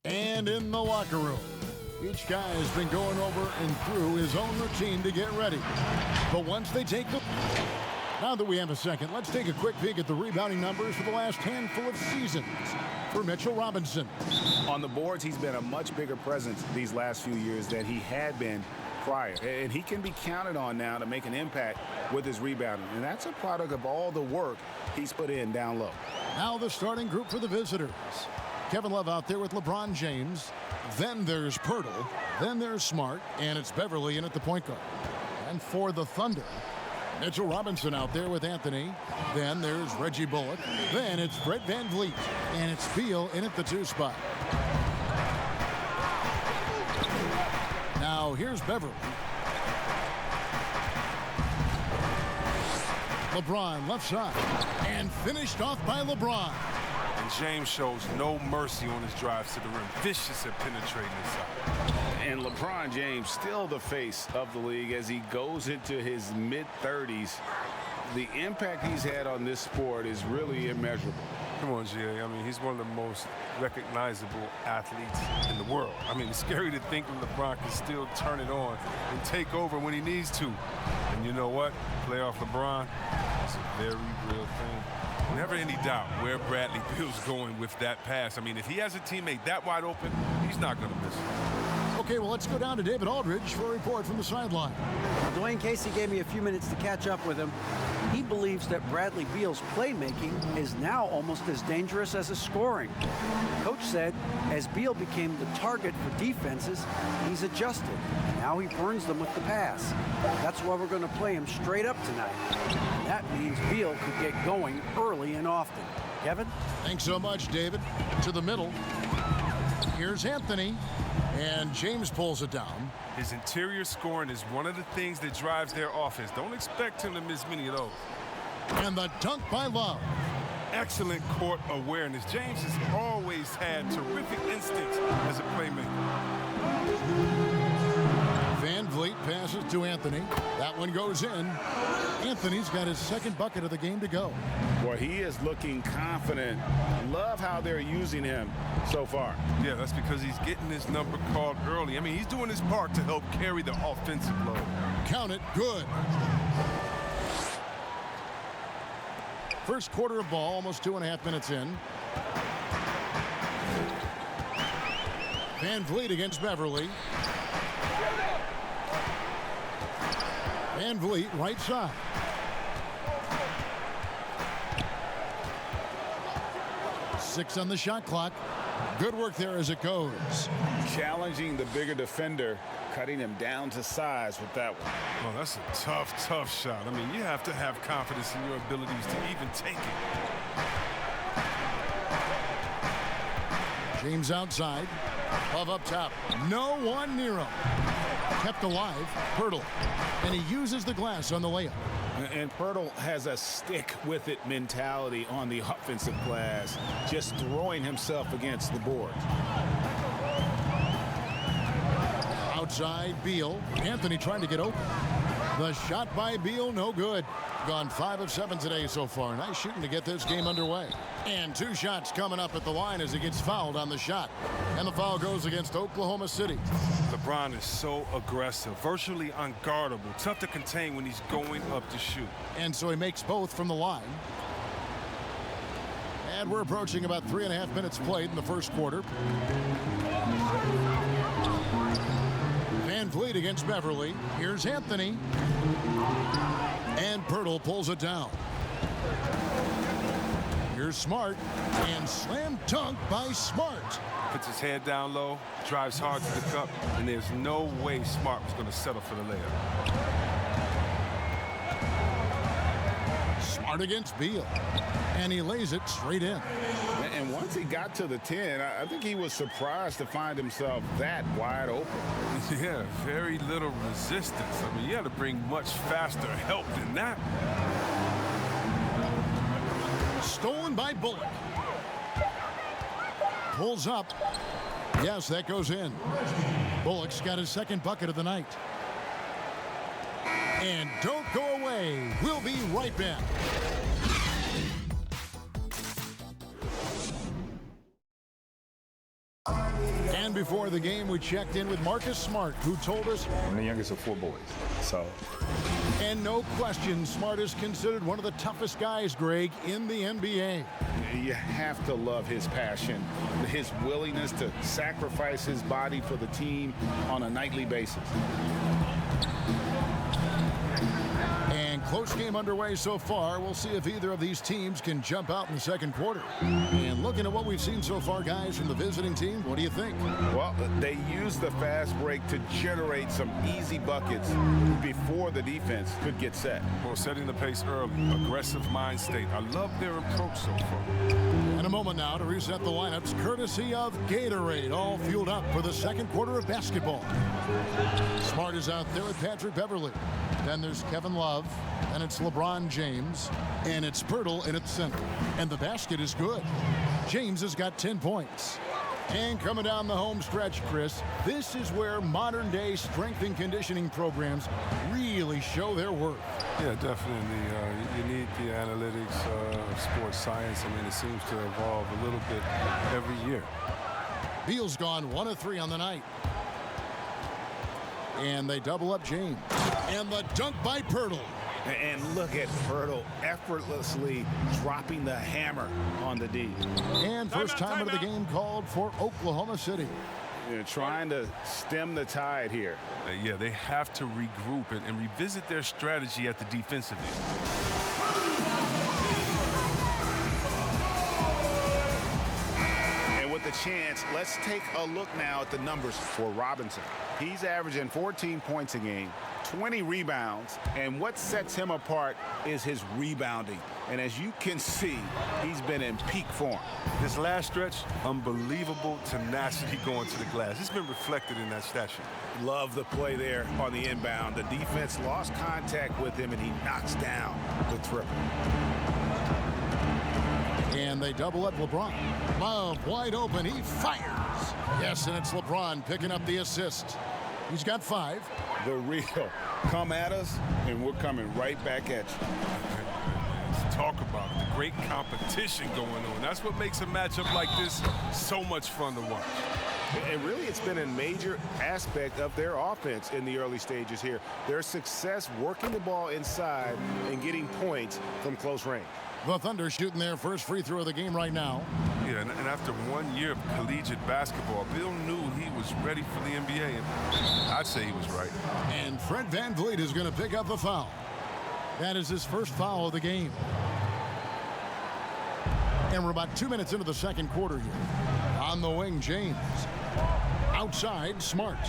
And in the locker room, each guy has been going over and through his own routine to get ready. But once they take the... Now that we have a second, let's take a quick peek at the rebounding numbers for the last handful of seasons for Mitchell Robinson. On the boards, he's been a much bigger presence these last few years than he had been prior. And he can be counted on now to make an impact with his rebounding. And that's a product of all the work he's put in down low. Now the starting group for the visitors. Kevin Love out there with LeBron James. Then there's Pirtle. Then there's Smart. And it's Beverly in at the point guard. And for the Thunder, Mitchell Robinson out there with Anthony. Then there's Reggie Bullock. Then it's Fred VanVleet. And it's Beal in at the 2 spot. Now here's Beverly. LeBron left side. And finished off by LeBron. And James shows no mercy on his drives to the rim. Vicious at penetrating inside. And LeBron James still the face of the league as he goes into his mid-30s. The impact he's had on this sport is really immeasurable. Come on, Jay. I mean, he's one of the most recognizable athletes in the world. I mean, it's scary to think that LeBron can still turn it on and take over when he needs to. And you know what? Playoff LeBron is a very real thing. Never any doubt where Bradley Beal's going with that pass. I mean, if he has a teammate that wide open, he's not going to miss it. Okay, well, let's go down to David Aldridge for a report from the sideline. Dwayne Casey gave me a few minutes to catch up with him. He believes that Bradley Beal's playmaking is now almost as dangerous as his scoring. Coach said as Beal became the target for defenses, he's adjusted. Now he burns them with the pass. That's why we're going to play him straight up tonight. That means Beal could get going early and often. Kevin? Thanks so much, David. To the middle. Here's Anthony. And James pulls it down. His interior scoring is one of the things that drives their offense. Don't expect him to miss many of those. And the dunk by Love. Excellent court awareness. James has always had terrific instincts as a playmaker. VanVleet passes to Anthony. That one goes in. Anthony's got his second bucket of the game to go. Boy, he is looking confident. Love how they're using him so far. Yeah, that's because he's getting his number called early. I mean, he's doing his part to help carry the offensive load. Count it, good. First quarter of ball, almost 2.5 minutes in. VanVleet against Beverly. VanVleet right side. Six on the shot clock. Good work there as it goes. Challenging the bigger defender, cutting him down to size with that one. Oh, that's a tough, tough shot. I mean, you have to have confidence in your abilities to even take it. James outside. Love up top. No one near him. Kept alive. Pirtle. And he uses the glass on the layup. And Pirtle has a stick-with-it mentality on the offensive glass, just throwing himself against the board. Outside, Beal. Anthony trying to get open. The shot by Beal, no good. Gone 5 of 7 today so far. Nice shooting to get this game underway. And 2 shots coming up at the line as he gets fouled on the shot. And the foul goes against Oklahoma City. LeBron is so aggressive, virtually unguardable, tough to contain when he's going up to shoot. And so he makes both from the line. And we're approaching about 3.5 minutes played in the first quarter. VanVleet against Beverly. Here's Anthony. And Pirtle pulls it down. Here's Smart. And slam dunk by Smart. Puts his head down low, drives hard to the cup, and there's no way Smart was going to settle for the layup. Smart against Beal. And he lays it straight in. And once he got to the 10, I think he was surprised to find himself that wide open. Yeah, very little resistance. I mean, you had to bring much faster help than that. Stolen by Bullock. Pulls up. Yes, that goes in. Bullock's got his second bucket of the night. And don't go away. We'll be right back. before the game, we checked in with Marcus Smart, who told us, I'm the youngest of 4 boys, so. And no question, Smart is considered one of the toughest guys, Greg, in the NBA. You have to love his passion, his willingness to sacrifice his body for the team on a nightly basis. And close game underway so far. We'll see if either of these teams can jump out in the second quarter. And looking at what we've seen so far, guys, from the visiting team, what do you think? Well, they used the fast break to generate some easy buckets before the defense could get set. Well, setting the pace early, aggressive mind state. I love their approach so far. In a moment now to reset the lineups, courtesy of Gatorade, all fueled up for the second quarter of basketball. Smart is out there with Patrick Beverley. Then there's Kevin Love, and it's LeBron James, and it's Pirtle in its center. And the basket is good. James has got 10 points. And coming down the home stretch, Chris, this is where modern-day strength and conditioning programs really show their worth. Yeah, definitely. You need the analytics of sports science. I mean, it seems to evolve a little bit every year. Beal's gone 1 of 3 on the night. And they double up James. And the dunk by Pirtle. And look at Pirtle effortlessly dropping the hammer on the D. And first time of the game called for Oklahoma City. They're trying to stem the tide here. Yeah, they have to regroup and revisit their strategy at the defensive end. And with the chance, let's take a look now at the numbers for Robinson. He's averaging 14 points a game, 20 rebounds, and what sets him apart is his rebounding. And as you can see, he's been in peak form. This last stretch, unbelievable tenacity going to the glass. It's been reflected in that stat sheet. Love the play there on the inbound. The defense lost contact with him, and he knocks down the triple. And they double up LeBron. Love wide open. He fires. Yes, and it's LeBron picking up the assist. He's got 5. The real come at us, and we're coming right back at you. Let's talk about it. The great competition going on. That's what makes a matchup like this so much fun to watch. And really, it's been a major aspect of their offense in the early stages here. Their success working the ball inside and getting points from close range. The Thunder shooting their first free throw of the game right now. Yeah, and after 1 year of collegiate basketball, Bill knew he was ready for the NBA, and I'd say he was right. And Fred VanVleet is going to pick up a foul. That is his first foul of the game. And we're about 2 minutes into the second quarter here. On the wing, James. Outside, Smart.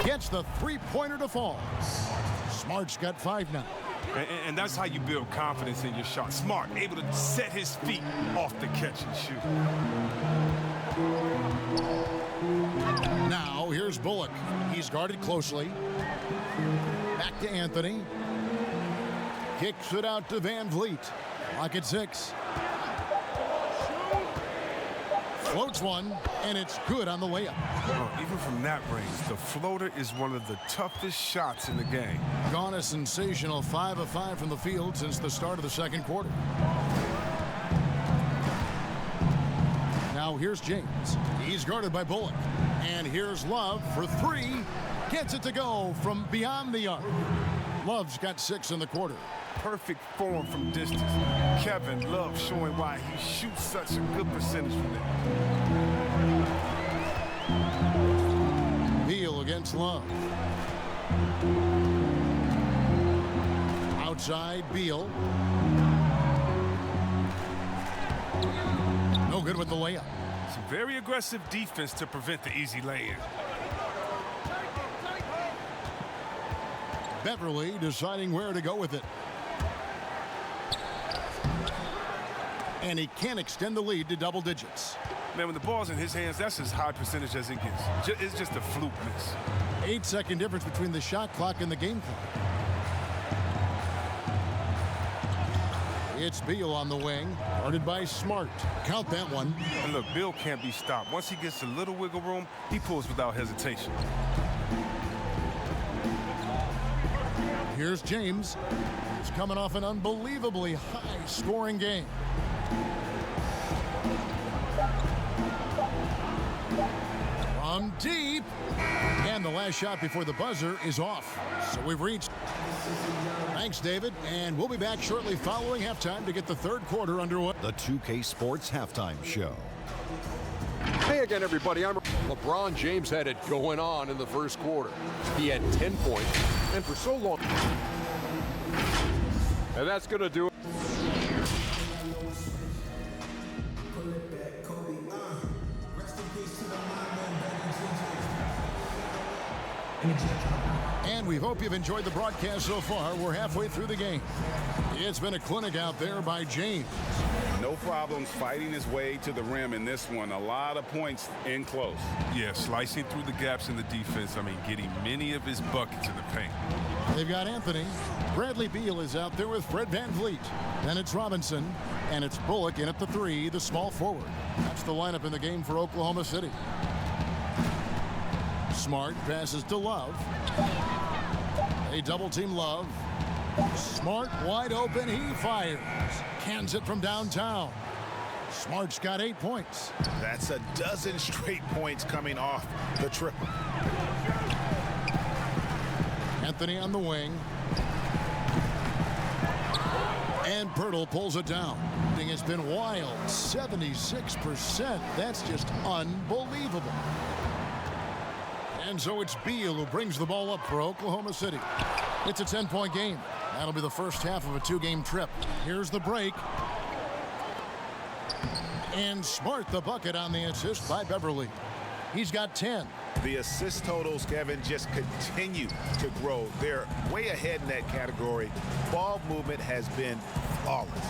Gets the three-pointer to fall. Smart's got 5 now. And that's how you build confidence in your shot. Smart, able to set his feet off the catch and shoot. Now, here's Bullock. He's guarded closely. Back to Anthony. Kicks it out to VanVleet. Clock at 6. Floats one, and it's good on the layup. Even from that range, the floater is one of the toughest shots in the game. Gone a sensational 5 of 5 from the field since the start of the second quarter. Now here's James. He's guarded by Bullock. And here's Love for 3. Gets it to go from beyond the arc. Love's got 6 in the quarter. Perfect form from distance. Kevin Love showing why he shoots such a good percentage from there. Beal against Love. Outside, Beal. No good with the layup. Some very aggressive defense to prevent the easy lay-in. Beverley deciding where to go with it. And he can extend the lead to double digits. Man, when the ball's in his hands, that's as high percentage as it gets. It's just a fluke miss. 8-second difference between the shot clock and the game clock. It's Beal on the wing, guarded by Smart. Count that one. And look, Bill can't be stopped. Once he gets a little wiggle room, he pulls without hesitation. Here's James. He's coming off an unbelievably high-scoring game. From deep. And the last shot before the buzzer is off. So we've reached. Thanks, David. And we'll be back shortly following halftime to get the third quarter underway. The 2K Sports Halftime Show. Hey again, everybody. LeBron James had it going on in the first quarter. He had 10 points, and for so long. And that's going to do it. And we hope you've enjoyed the broadcast so far. We're halfway through the game. It's been a clinic out there by James. No problems fighting his way to the rim in this one. A lot of points in close. Yeah, slicing through the gaps in the defense. I mean, getting many of his buckets in the paint. They've got Anthony. Bradley Beal is out there with Fred VanVleet. Then it's Robinson. And it's Bullock in at the 3, the small forward. That's the lineup in the game for Oklahoma City. Smart passes to Love. They double team Love. Smart wide open. He fires. Cans it from downtown. Smart's got 8 points. That's a dozen straight points coming off the triple. Anthony on the wing. And Pirtle pulls it down. Thing has been wild. 76%. That's just unbelievable. And so it's Beal who brings the ball up for Oklahoma City. It's a 10-point game. That'll be the first half of a 2-game trip. Here's the break. And Smart the bucket on the assist by Beverly. He's got 10. The assist totals, Kevin, just continue to grow. They're way ahead in that category. Ball movement has been flawless.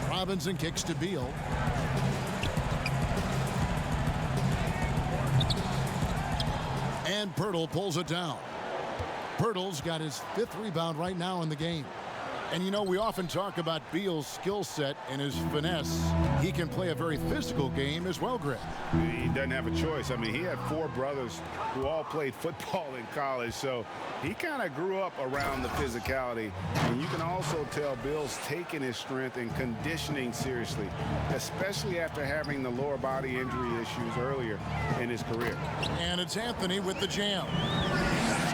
Robinson kicks to Beal. And Pirtle pulls it down. Pirtle's got his 5th rebound right now in the game. And you know, we often talk about Beal's skill set and his finesse. He can play a very physical game as well, Greg. He doesn't have a choice. I mean, he had 4 brothers who all played football in college, so he kind of grew up around the physicality. And you can also tell Bill's taking his strength and conditioning seriously, especially after having the lower body injury issues earlier in his career. And it's Anthony with the jam.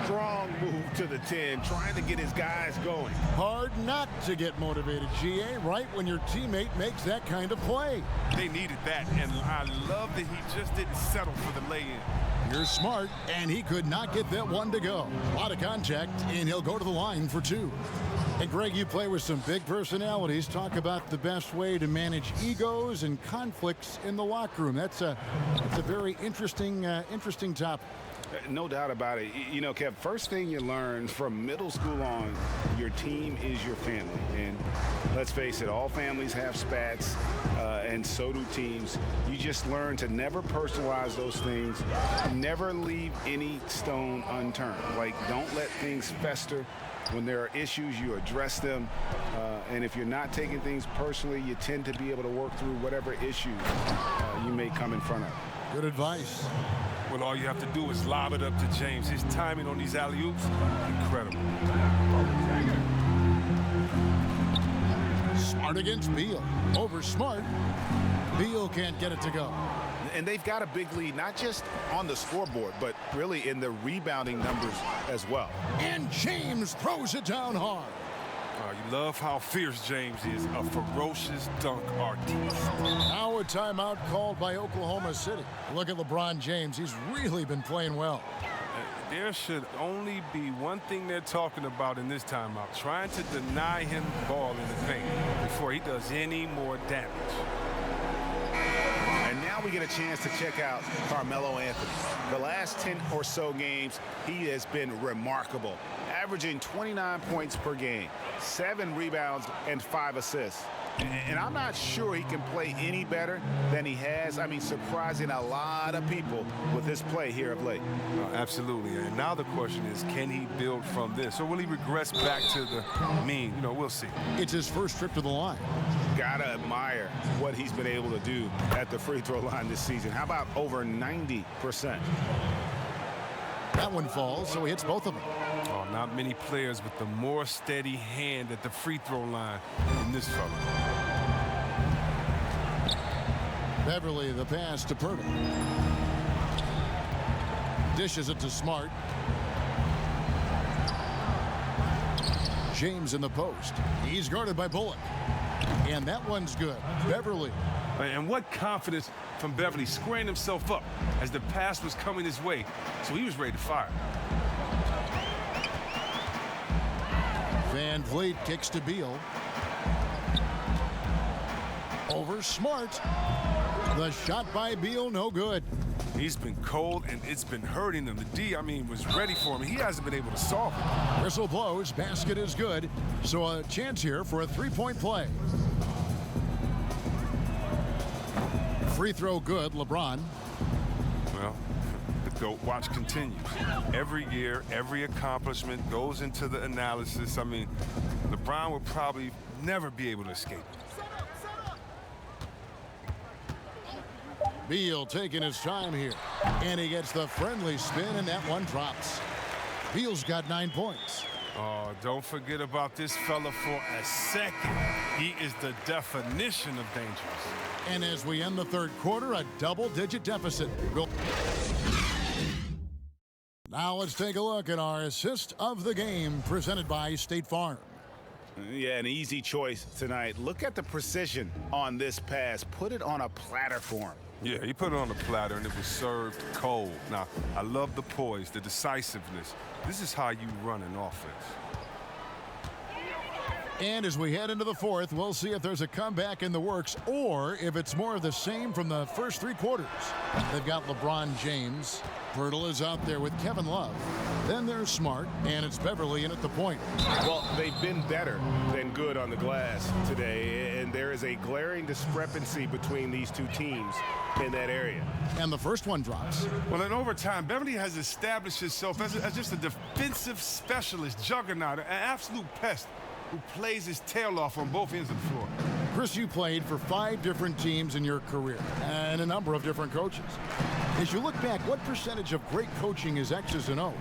Strong move to the 10, trying to get his guys going. Hard not to get motivated, GA, right when your teammate makes that kind of play. They needed that, and I love that he just didn't settle for the lay-in. Here's Smart, and he could not get that one to go. A lot of contact, and he'll go to the line for 2. And Greg, you play with some big personalities. Talk about the best way to manage egos and conflicts in the locker room. That's a very interesting topic. No doubt about it. You know, Kev, first thing you learn from middle school on, your team is your family. And let's face it, all families have spats, and so do teams. You just learn to never personalize those things, never leave any stone unturned. Like, don't let things fester. When there are issues, you address them. And if you're not taking things personally, you tend to be able to work through whatever issues you may come in front of. Good advice. Well, all you have to do is lob it up to James. His timing on these alley-oops, incredible. Smart against Beal. Over Smart. Beal can't get it to go. And they've got a big lead, not just on the scoreboard, but really in the rebounding numbers as well. And James throws it down hard. You love how fierce James is, a ferocious dunk artist. Now a timeout called by Oklahoma City. Look at LeBron James. He's really been playing well. There should only be one thing they're talking about in this timeout, trying to deny him the ball in the paint before he does any more damage. And now we get a chance to check out Carmelo Anthony. The last 10 or so games, he has been remarkable, averaging 29 points per game, 7 rebounds, and 5 assists. And I'm not sure he can play any better than he has. I mean, surprising a lot of people with his play here of late. Absolutely. And now the question is, can he build from this? Or will he regress back to the mean? You know, we'll see. It's his first trip to the line. Gotta admire what he's been able to do at the free throw line this season. How about over 90%? That one falls, so he hits both of them. Oh, not many players with the more steady hand at the free throw line than this fella. Beverly, the pass to Pirtle. Dishes it to Smart. James in the post. He's guarded by Bullock. And that one's good. Beverly. And what confidence from Beverly, squaring himself up as the pass was coming his way. So he was ready to fire. Van Vliet kicks to Beal. Over Smart. The shot by Beal, no good. He's been cold, and it's been hurting him. The D, was ready for him. He hasn't been able to solve it. Whistle blows, basket is good. So a chance here for a three-point play. Free throw good, LeBron. Well, the GOAT watch continues. Every year, every accomplishment goes into the analysis. LeBron will probably never be able to escape it. Beal taking his time here. And he gets the friendly spin, and that one drops. Beal's got 9 points. Oh, don't forget about this fella for a second. He is the definition of dangerous. And as we end the third quarter, a double-digit deficit. Now let's take a look at our assist of the game presented by State Farm. Yeah, an easy choice tonight. Look at the precision on this pass. Put it on a platter for him. Yeah, he put it on the platter, and it was served cold. Now, I love the poise, the decisiveness. This is how you run an offense. And as we head into the fourth, we'll see if there's a comeback in the works or if it's more of the same from the first three quarters. They've got LeBron James. Pirtle is out there with Kevin Love. Then there's Smart, and it's Beverly in at the point. Well, they've been better than good on the glass today, and there is a glaring discrepancy between these two teams in that area. And the first one drops. Well, in overtime, Beverly has established himself as just a defensive specialist, juggernaut, an absolute pest who plays his tail off on both ends of the floor. Chris, you played for 5 different teams in your career and a number of different coaches. As you look back, what percentage of great coaching is X's and O's?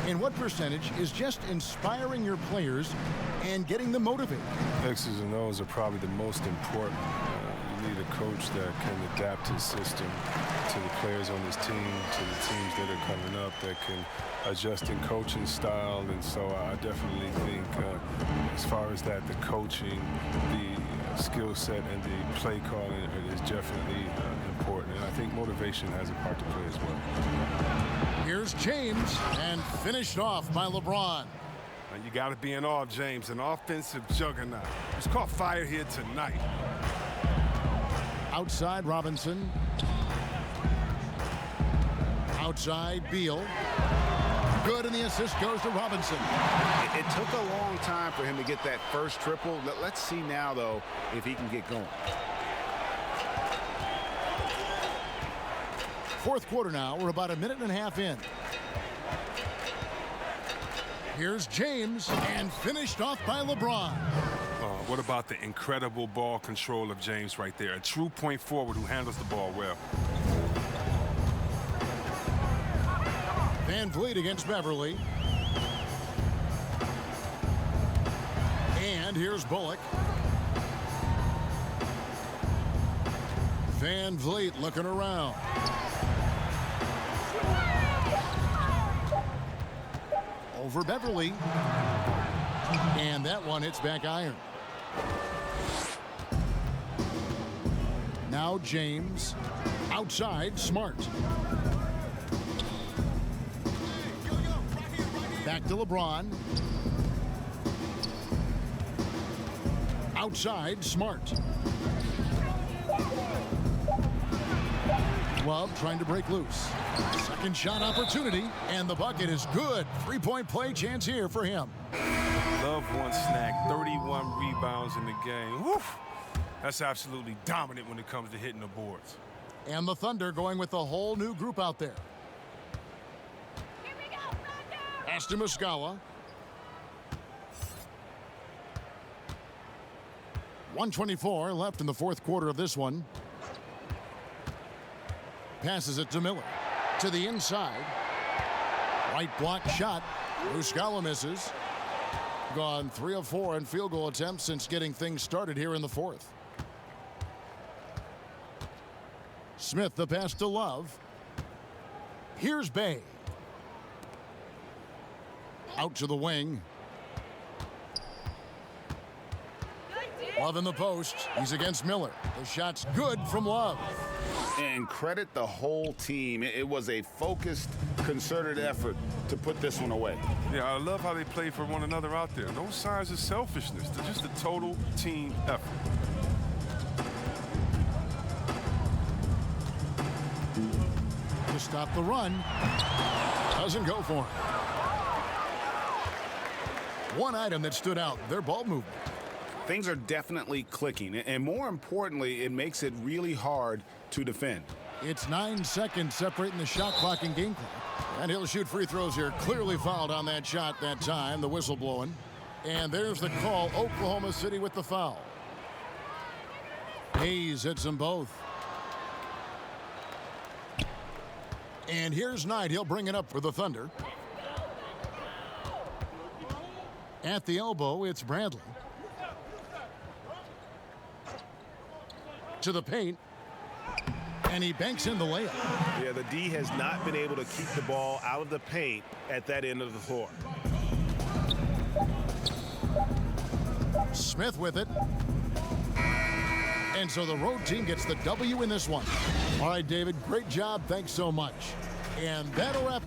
And what percentage is just inspiring your players and getting them motivated? X's and O's are probably the most important. You need a coach that can adapt his system to the players on his team, to the teams that are coming up, that can adjust in coaching style. And so I definitely think as far as that, the coaching, the skill set, and the play calling is definitely important. And I think motivation has a part to play as well. Here's James, and finished off by LeBron. You got to be in awe of James, an offensive juggernaut. He's caught fire here tonight. Outside Robinson. Outside Beal. Good, and the assist goes to Robinson. It took a long time for him to get that first triple. Let's see now, though, if he can get going. Fourth quarter now. We're about a minute and a half in. Here's James, and finished off by LeBron. What about the incredible ball control of James right there? A true point forward who handles the ball well. Van Vliet against Beverly. And here's Bullock. Van Vliet looking around. Over Beverly. And that one hits back iron. Now James. Outside, Smart. Back to LeBron. Outside, Smart. Love trying to break loose. Second shot opportunity, and the bucket is good. Three-point play chance here for him. Love one snag, 31 rebounds in the game. Woof! That's absolutely dominant when it comes to hitting the boards. And the Thunder going with a whole new group out there. Here we go, Thunder! Pass to Muscala. 1:24 left in the fourth quarter of this one. Passes it to Miller. To the inside. Right block shot. Muscala misses. Gone 3 of 4 in field goal attempts since getting things started here in the fourth. Smith the pass to Love. Here's Bay. Out to the wing. Love in the post. He's against Miller. The shot's good from Love. And credit the whole team. It was a focused, concerted effort to put this one away. Yeah, I love how they play for one another out there. No signs of selfishness. They're just a total team effort. To stop the run. Doesn't go for him. One item that stood out, their ball movement. Things are definitely clicking, and more importantly, it makes it really hard to defend. It's 9 seconds separating the shot clock and game clock. And he'll shoot free throws here. Clearly fouled on that shot that time. The whistle blowing. And there's the call. Oklahoma City with the foul. Hayes hits them both. And here's Knight. He'll bring it up for the Thunder. At the elbow, it's Bradley. To the paint, and he banks in the layup. Yeah, the D has not been able to keep the ball out of the paint at that end of the floor. Smith with it. And so the road team gets the W in this one. All right, David, great job. Thanks so much. And that'll wrap